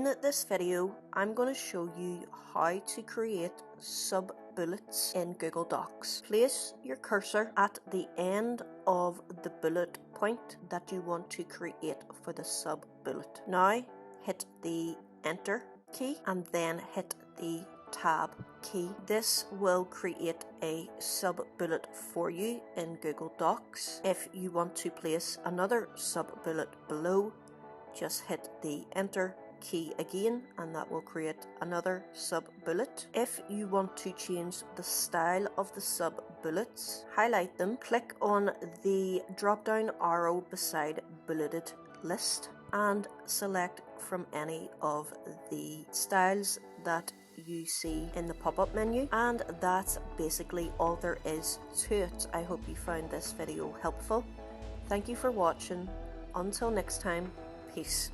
In this video, I'm going to show you how to create sub-bullets in Google Docs. Place your cursor at the end of the bullet point that you want to create for the sub-bullet. Now hit the Enter key and then hit the Tab key. This will create a sub-bullet for you in Google Docs. If you want to place another sub-bullet below, just hit the Enter key again and that will create another sub-bullet. If you want to change the style of the sub-bullets, highlight them, click on the drop-down arrow beside bulleted list and select from any of the styles that you see in the pop-up menu, and that's basically all there is to it. I hope you found this video helpful. Thank you for watching. Until next time, peace.